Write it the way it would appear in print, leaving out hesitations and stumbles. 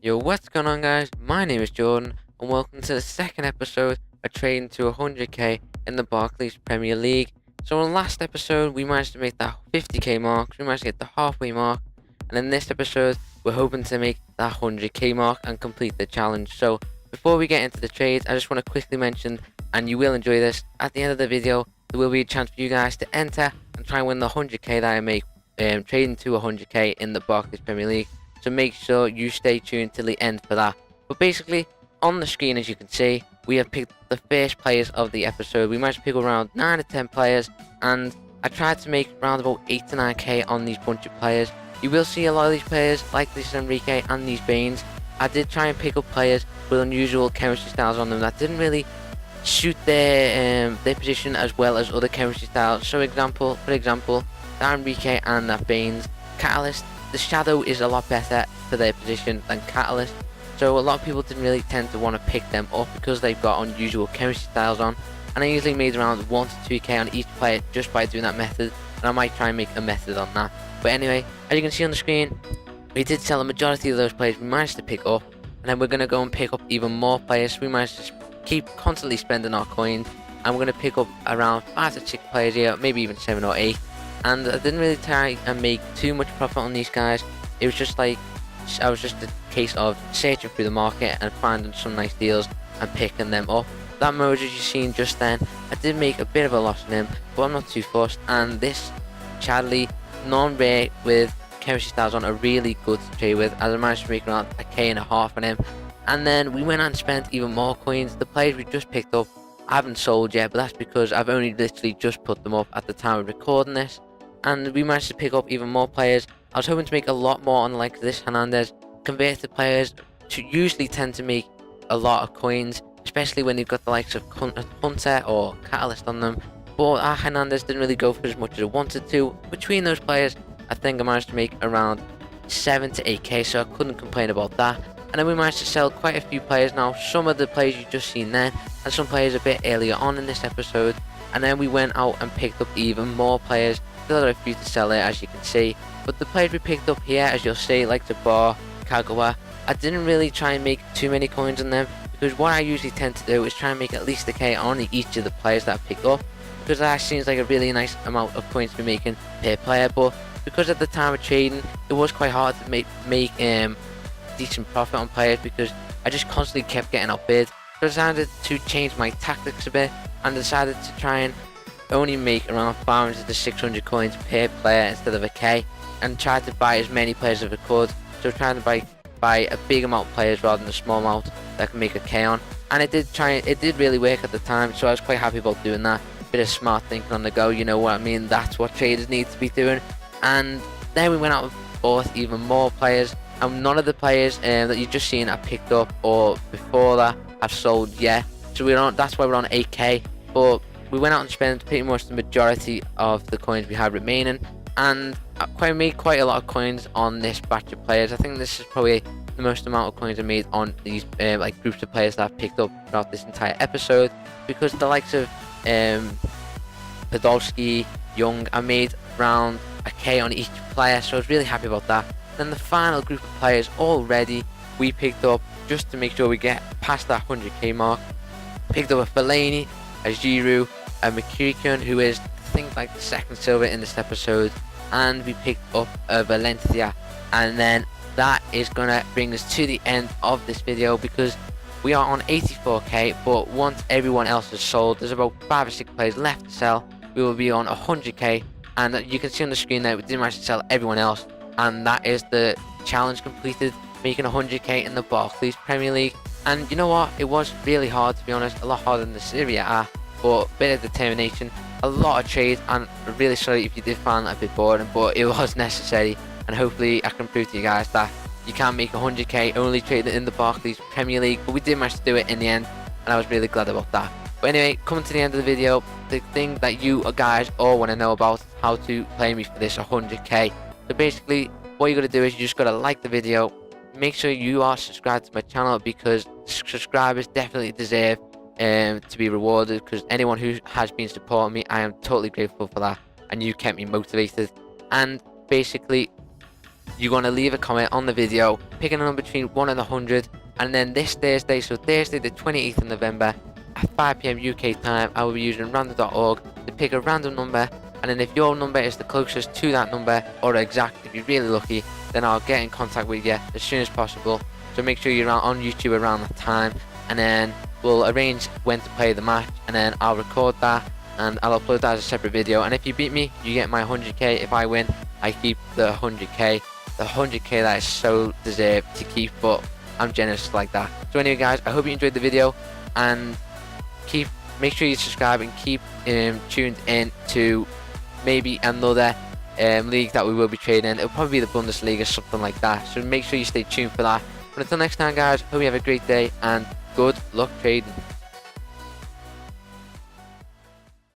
Yo, what's going on, guys? My name is Jordan, and welcome to the second episode of Trading to 100k in the Barclays Premier League. So, in the last episode, we managed to make that 50k mark, we managed to get the halfway mark, and in this episode, we're hoping to make that 100k mark and complete the challenge. So, before we get into the trades, I just want to quickly mention, and you will enjoy this, at the end of the video, there will be a chance for you guys to enter and try and win the 100k that I make trading to 100k in the Barclays Premier League. So make sure you stay tuned till the end for that. But basically, on the screen, as you can see, we have picked the first players of the episode. We managed to pick around 9 to 10 players, and I tried to make around about 8 to 9k on these bunch of players. You will see a lot of these players, like this Enrique and these Baines. I did try and pick up players with unusual chemistry styles on them that didn't really suit their position as well as other chemistry styles. So for example, that Enrique and that Baines, Catalyst, the shadow is a lot better for their position than Catalyst, so a lot of people didn't really tend to want to pick them up because they've got unusual chemistry styles on, and I usually made around 1 to 2k on each player just by doing that method, and I might try and make a method on that. But anyway, as you can see on the screen, we did sell a majority of those players we managed to pick up, and then we're going to go and pick up even more players. So we managed to keep constantly spending our coins, and we're going to pick up around 5 to 6 players here, maybe even 7 or 8. And I didn't really try and make too much profit on these guys. It was just like, I was just a case of searching through the market and finding some nice deals and picking them up. That Moses you seen just then, I did make a bit of a loss on him, but I'm not too fussed. And this Chadley, non-rare with chemistry styles on, are really good to trade with, as I managed to make around 1.5k on him. And then we went and spent even more coins. The players we just picked up, I haven't sold yet, but that's because I've only literally just put them up at the time of recording this. And we managed to pick up even more players. I was hoping to make a lot more on like this Hernandez. Converted players usually tend to make a lot of coins, especially when you've got the likes of Hunter or Catalyst on them. But our Hernandez didn't really go for as much as I wanted to. Between those players, I think I managed to make around 7 to 8k, so I couldn't complain about that. And then we managed to sell quite a few players now. Some of the players you just seen then, and some players a bit earlier on in this episode. And then we went out and picked up even more players. Still have a few to sell here, as you can see, but the players we picked up here, as you'll see, like Jabbar, Kagawa, I didn't really try and make too many coins on them, because what I usually tend to do is try and make at least a k on each of the players that I pick up, because that seems like a really nice amount of coins to be making per player. But because at the time of trading, it was quite hard to make decent profit on players, because I just constantly kept getting outbid. So I decided to change my tactics a bit and decided to try and only make around 500 to 600 coins per player instead of a k, and try to buy as many players as I could. So trying to buy a big amount of players rather than a small amount that I can make a k on, and it did really work at the time, so I was quite happy about doing that. Bit of smart thinking on the go, you know what I mean, that's what traders need to be doing. And then we went out and bought even more players, and none of the players that you just seen I picked up or before that I've sold yet, so that's why we're on 8k. But we went out and spent pretty much the majority of the coins we had remaining, and I made quite a lot of coins on this batch of players. I think this is probably the most amount of coins I made on these like groups of players that I've picked up throughout this entire episode, because the likes of Podolski, Young, I made around a k on each player, so I was really happy about that. Then the final group of players already we picked up, just to make sure we get past that 100k mark, picked up a Fellaini, a Giroud, a McCurrican, who is I think like the second silver in this episode, and we picked up a Valencia. And then that is gonna bring us to the end of this video, because we are on 84k, but once everyone else is sold, there's about 5 or 6 players left to sell, we will be on 100k. And you can see on the screen now we didn't manage to sell everyone else, and that is the challenge completed, making 100k in the Barclays Premier League. And you know what, it was really hard, to be honest, a lot harder than the Serie A, but a bit of determination, a lot of trades, and I'm really sorry if you did find that a bit boring, but it was necessary. And hopefully I can prove to you guys that you can make 100k only trading in the Barclays Premier League. But we did manage to do it in the end, and I was really glad about that. But anyway, coming to the end of the video, the thing that you guys all want to know about is how to play me for this 100k. So basically, what you got to do is you just got to like the video, make sure you are subscribed to my channel, because subscribers definitely deserve to be rewarded, because anyone who has been supporting me, I am totally grateful for that, and you kept me motivated. And basically, you're going to leave a comment on the video, picking a number between 1 and 100, and then this Thursday, so Thursday the 28th of November, at 5 PM UK time, I will be using random.org to pick a random number, and then if your number is the closest to that number, or exact, if you're really lucky, then I'll get in contact with you as soon as possible. So make sure you're on YouTube around that time, and then we'll arrange when to play the match, and then I'll record that and I'll upload that as a separate video. And if you beat me, you get my 100k. If I win, I keep the 100k. The 100k that is so deserved to keep, but I'm generous like that. So anyway guys, I hope you enjoyed the video, and make sure you subscribe and keep tuned in to maybe another league that we will be trading. It'll probably be the Bundesliga, something like that, so make sure you stay tuned for that. But until next time guys, hope you have a great day and good luck trading.